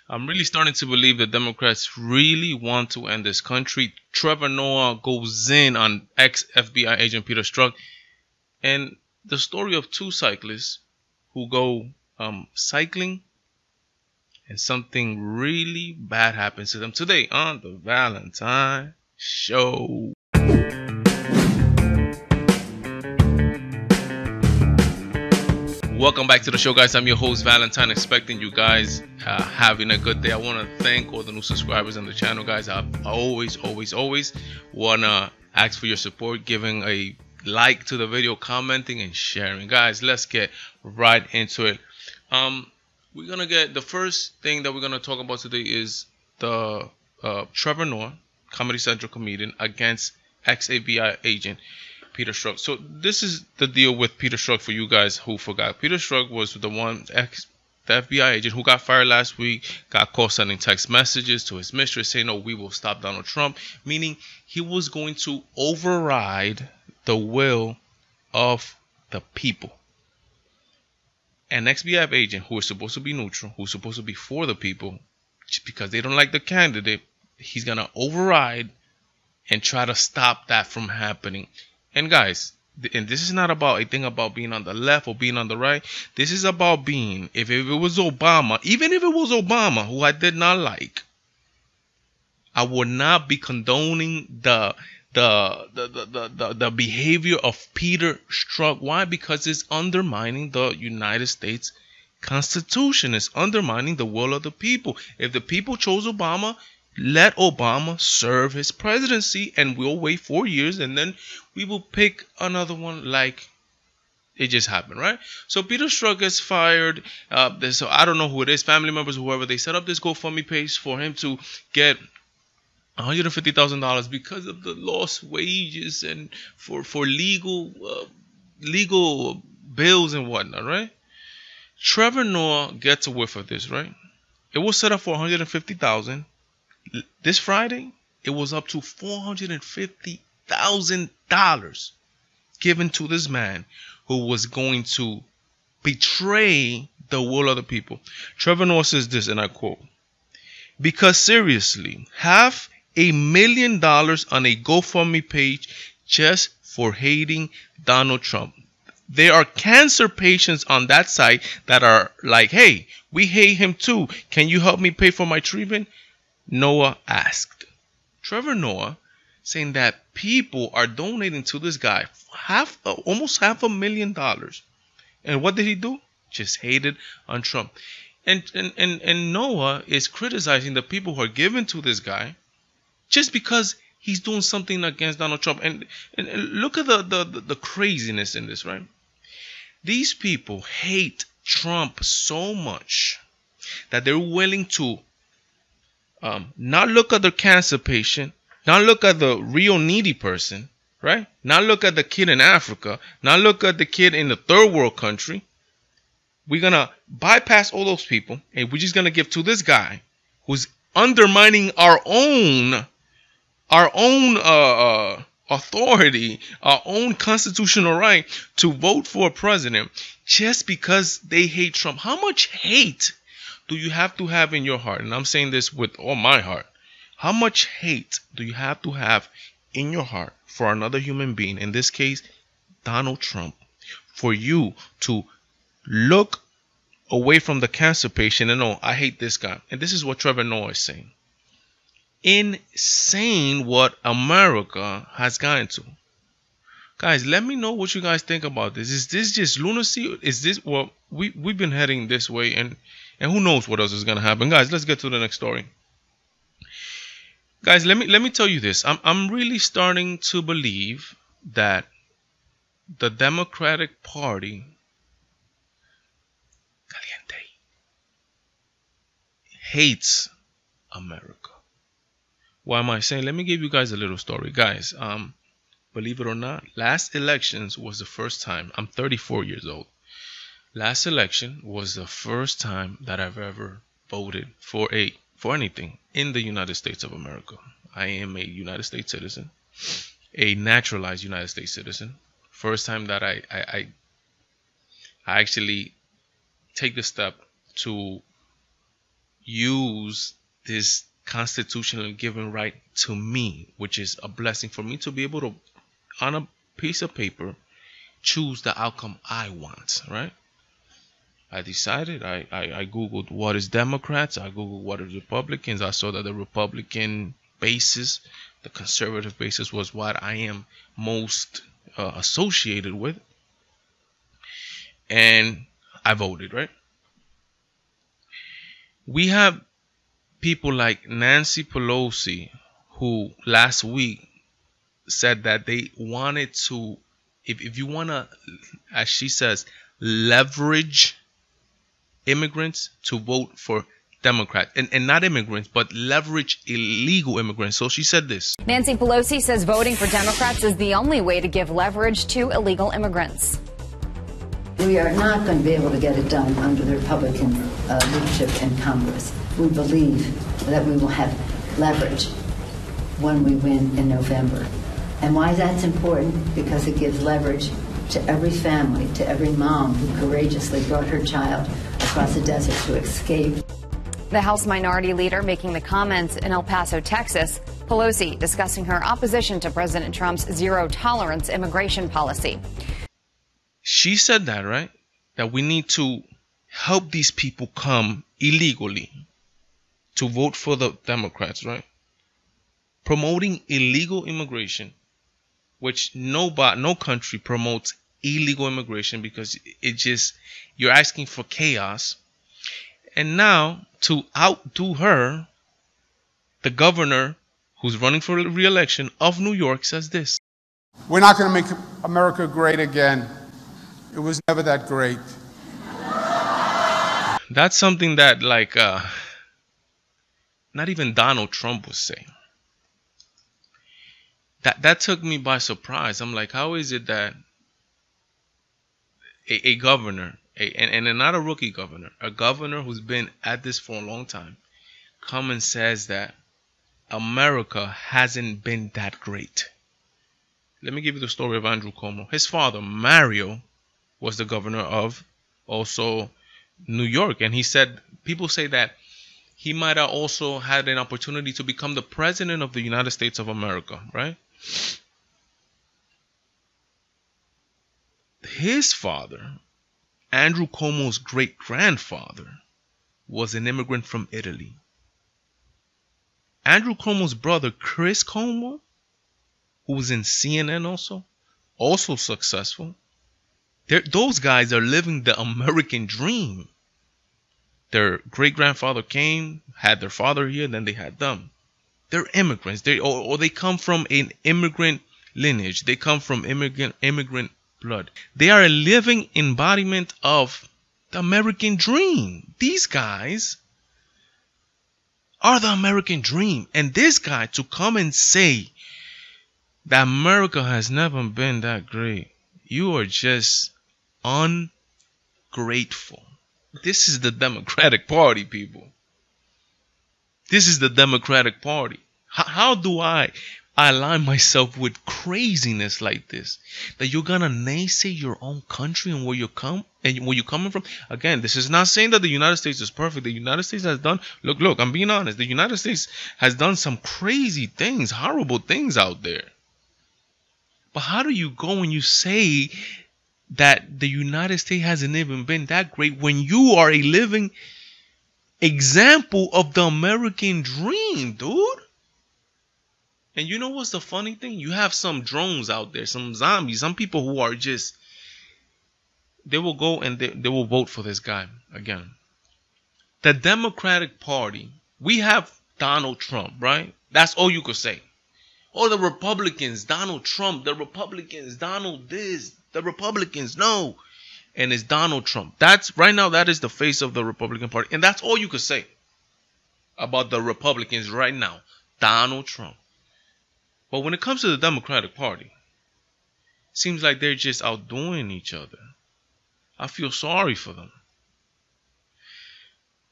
I'm really starting to believe the Democrats really want to end this country. Trevor Noah goes in on ex-FBI agent Peter Strzok, and the story of two cyclists who go cycling, and something really bad happens to them today on the Valentine Show. Welcome back to the show, guys. I'm your host, Valentine, expecting you guys having a good day. I want to thank all the new subscribers on the channel, guys. I always want to ask for your support, giving a like to the video, commenting, and sharing. Guys, let's get right into it. We're going to get the first thing that we're going to talk about today is the Trevor Noah, Comedy Central comedian, against ex-FBI agent Peter Strzok. So this is the deal with Peter Strzok for you guys who forgot. Peter Strzok was the FBI agent who got fired last week, got caught sending text messages to his mistress saying, "No, we will stop Donald Trump," meaning he was going to override the will of the people. An ex-FBI agent who is supposed to be neutral, who's supposed to be for the people, just because they don't like the candidate, he's going to override and try to stop that from happening. And guys, and this is not about a thing about being on the left or being on the right. This is about being, if it was Obama, even if it was Obama, who I did not like, I would not be condoning the behavior of Peter Strzok. Why? Because it's undermining the United States Constitution. It's undermining the will of the people. If the people chose Obama, let Obama serve his presidency, and we'll wait 4 years, and then we will pick another one like it just happened, right? So Peter Strzok gets fired. So I don't know who it is, family members, whoever. They set up this GoFundMe page for him to get $150,000 because of the lost wages and for legal bills and whatnot, right? Trevor Noah gets a whiff of this, right? It was set up for $150,000. This Friday, it was up to $450,000 given to this man who was going to betray the will of the people. Trevor Noah says this, and I quote, "Because seriously, $500,000 on a GoFundMe page just for hating Donald Trump. There are cancer patients on that site that are like, hey, we hate him too. Can you help me pay for my treatment?" Noah asked. Trevor Noah saying that people are donating to this guy almost $500,000. And what did he do? Just hated on Trump. And Noah is criticizing the people who are giving to this guy just because he's doing something against Donald Trump. And look at the craziness in this, right? These people hate Trump so much that they're willing to not look at the cancer patient, not look at the real needy person, right? Not look at the kid in Africa, not look at the kid in the third world country. We're going to bypass all those people, and we're just going to give to this guy who's undermining our own authority, our own constitutional right to vote for a president just because they hate Trump. How much hate do you have to have in your heart? And I'm saying this with all my heart. How much hate do you have to have in your heart for another human being, in this case, Donald Trump, for you to look away from the cancer patient and, "Oh, I hate this guy"? And this is what Trevor Noah is saying. Insane what America has gotten to. Guys, let me know what you guys think about this. Is this just lunacy? Is this, well, we've been heading this way, and who knows what else is going to happen. Guys, let's get to the next story. Guys, let me tell you this. I'm really starting to believe that the Democratic Party hates America. Why am I saying? Let me give you guys a little story. Guys, believe it or not, last elections was the first time. I'm 34 years old. Last election was the first time that I've ever voted for anything in the United States of America. I am a United States citizen, a naturalized United States citizen. First time that I actually take the step to use this constitutionally given right to me, which is a blessing for me to be able to, on a piece of paper, choose the outcome I want, right? I decided, I Googled what is Democrats, I Googled what is Republicans. I saw that the Republican basis, the conservative basis, was what I am most associated with. And I voted, right? We have people like Nancy Pelosi, who last week said that they wanted to, if you want to, as she says, leverage immigrants to vote for Democrats, and not immigrants, but leverage illegal immigrants. So she said this. Nancy Pelosi says voting for Democrats is the only way to give leverage to illegal immigrants. We are not going to be able to get it done under the Republican leadership in Congress. We believe that we will have leverage when we win in November. And why that's important? Because it gives leverage to every family, to every mom who courageously brought her child across the desert to escape. The House Minority Leader making the comments in El Paso, Texas. Pelosi discussing her opposition to President Trump's zero-tolerance immigration policy. She said that, right? That we need to help these people come illegally to vote for the Democrats, right? Promoting illegal immigration, which no country promotes illegal immigration, because it just, you're asking for chaos. And now, to outdo her, the governor who's running for re-election of New York says this. We're not going to make America great again. It was never that great. That's something that, like, not even Donald Trump was saying. That took me by surprise. I'm like, how is it that a governor, and not a rookie governor, a governor who's been at this for a long time, come and says that America hasn't been that great? Let me give you the story of Andrew Cuomo. His father, Mario, was the governor of also New York. And he said, people say that he might have also had an opportunity to become the president of the United States of America, right? His father, Andrew Cuomo's great-grandfather, was an immigrant from Italy. Andrew Cuomo's brother, Chris Cuomo, who was in CNN also successful. Those guys are living the American dream. Their great-grandfather came, had their father here, then they had them. They're immigrants. They come from an immigrant lineage. They come from immigrant blood. They are a living embodiment of the American dream. These guys are the American dream. And this guy, to come and say that America has never been that great, you are just ungrateful. This is the Democratic Party, people. This is the Democratic Party. How do I align myself with craziness like this? That you're gonna naysay your own country and where you're coming from? Again, this is not saying that the United States is perfect. The United States has done, look, I'm being honest. The United States has done some crazy things, horrible things out there. But how do you go and you say that the United States hasn't even been that great when you are a living example of the American dream, dude? And you know what's the funny thing? You have some drones out there, some zombies, some people who are just, they will go and they will vote for this guy again. The Democratic Party, we have Donald Trump, right? That's all you could say. Oh, the Republicans, Donald Trump, the Republicans, Donald this, the Republicans, no. And it's Donald Trump. That's right now, that is the face of the Republican Party. And that's all you could say about the Republicans right now. Donald Trump. But when it comes to the Democratic Party, it seems like they're just outdoing each other. I feel sorry for them.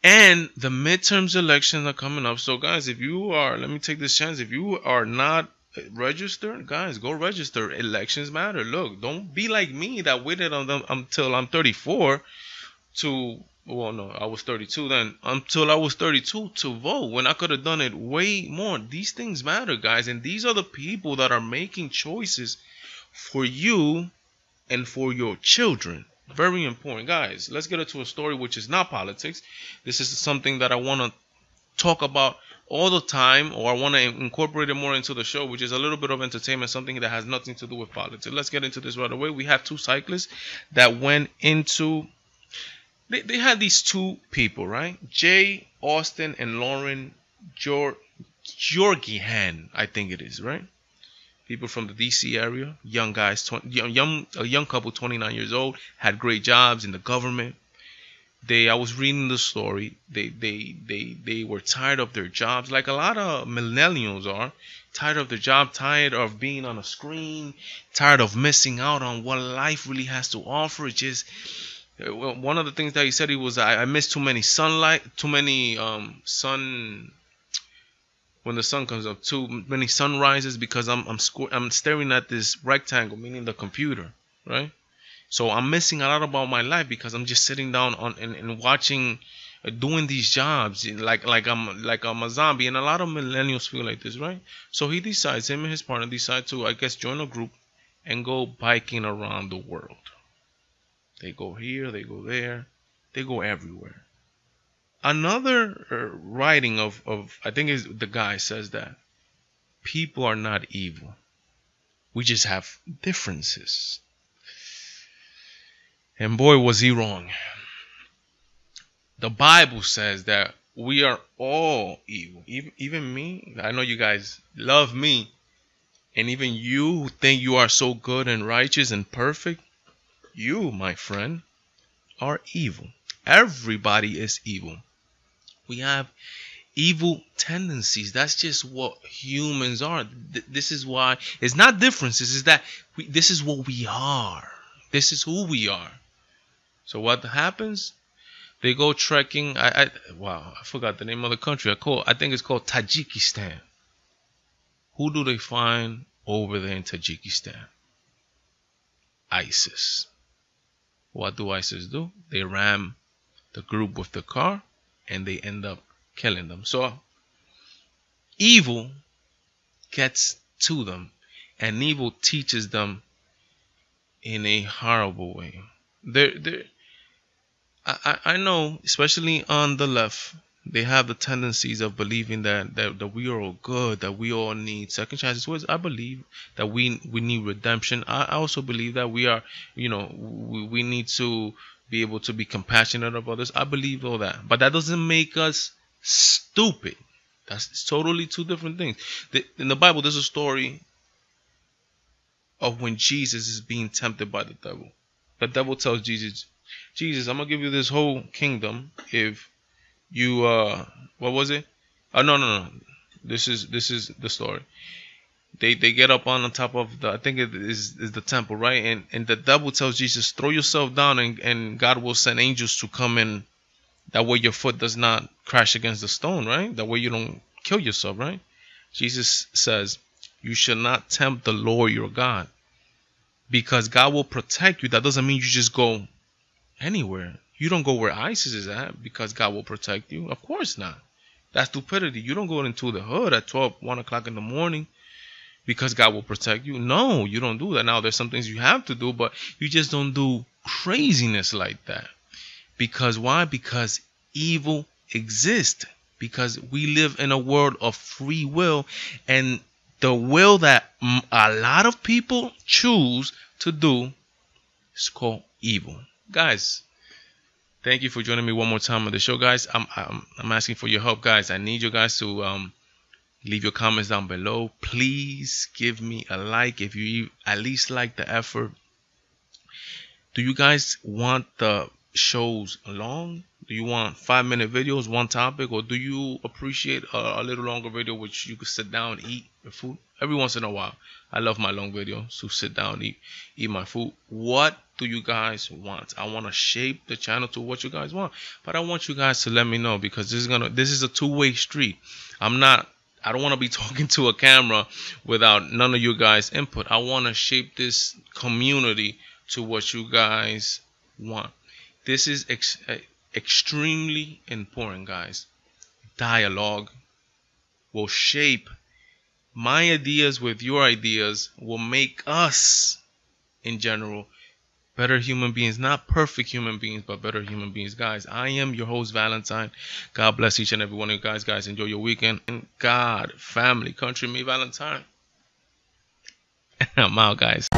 And the midterms elections are coming up. So guys, if you are, let me take this chance. If you are not registered, guys, go register. Elections matter. Look, don't be like me that waited on them until I'm 34 to well, no, I was 32 then, until I was 32 to vote, when I could have done it way more. These things matter, guys, and these are the people that are making choices for you and for your children. Very important, guys. Let's get into a story which is not politics. This is something that I want to talk about all the time, or I want to incorporate it more into the show, which is a little bit of entertainment, something that has nothing to do with politics. Let's get into this right away. We have two cyclists that went into... They had these two people, right? Jay Austin and Lauren Georgihan, I think it is, right? People from the DC area, young guys, a young couple, 29 years old, had great jobs in the government. I was reading the story. They were tired of their jobs, like a lot of millennials are, tired of their job, tired of being on a screen, tired of missing out on what life really has to offer. It's just... Well, one of the things that he said, I miss too many sunlight, too many sun, when the sun comes up, too many sunrises, because I'm staring at this rectangle, meaning the computer, right? So I'm missing a lot about my life because I'm just sitting down and watching, doing these jobs like I'm a zombie, and a lot of millennials feel like this, right? So him and his partner decide to, I guess, join a group and go biking around the world. They go here, they go there, they go everywhere. Another writing of I think is the guy says that people are not evil. We just have differences. And boy, was he wrong. The Bible says that we are all evil. Even me. I know you guys love me. And even you who think you are so good and righteous and perfect, you, my friend, are evil. Everybody is evil. We have evil tendencies. That's just what humans are. This is why it's not differences. It's that this is what we are. This is who we are. So what happens? They go trekking. I forgot the name of the country. I think it's called Tajikistan. Who do they find over there in Tajikistan? ISIS. What do ISIS do? They ram the group with the car and they end up killing them. So evil gets to them, and evil teaches them in a horrible way. I know, especially on the left, they have the tendencies of believing that we are all good, that we all need second chances. Which I believe that we need redemption. I also believe that we are, we need to be able to be compassionate of others. I believe all that, but that doesn't make us stupid. That's totally two different things. In the Bible, there's a story of when Jesus is being tempted by the devil. The devil tells Jesus, I'm gonna give you this whole kingdom if you what was it? Oh no. This is the story. They get up on top of I think it is the temple, right? And the devil tells Jesus, throw yourself down and God will send angels to come in. That way your foot does not crash against the stone, right? That way you don't kill yourself, right? Jesus says, you should not tempt the Lord your God, because God will protect you. That doesn't mean you just go anywhere. You don't go where ISIS is at because God will protect you. Of course not. That's stupidity. You don't go into the hood at 1 o'clock in the morning because God will protect you. No, you don't do that. Now, there's some things you have to do, but you just don't do craziness like that. Because why? Because evil exists. Because we live in a world of free will, and the will that a lot of people choose to do is called evil. Guys, thank you for joining me one more time on the show, guys. I'm asking for your help, guys. I need you guys to leave your comments down below. Please give me a like if you at least like the effort. Do you guys want the shows long? Do you want 5-minute videos, one topic, or do you appreciate a little longer video which you could sit down and eat your food every once in a while? I love my long videos, so sit down, eat my food. What do you guys want? I want to shape the channel to what you guys want, but I want you guys to let me know, because this is a two-way street. I don't want to be talking to a camera without none of you guys' input. I want to shape this community to what you guys want. This is extremely important, guys. Dialogue will shape my ideas with your ideas, will make us in general better human beings. Not perfect human beings, but better human beings. Guys, I am your host, Valentine. God bless each and every one of you guys. Guys, enjoy your weekend. And God, family, country, me, Valentine. I'm out, guys.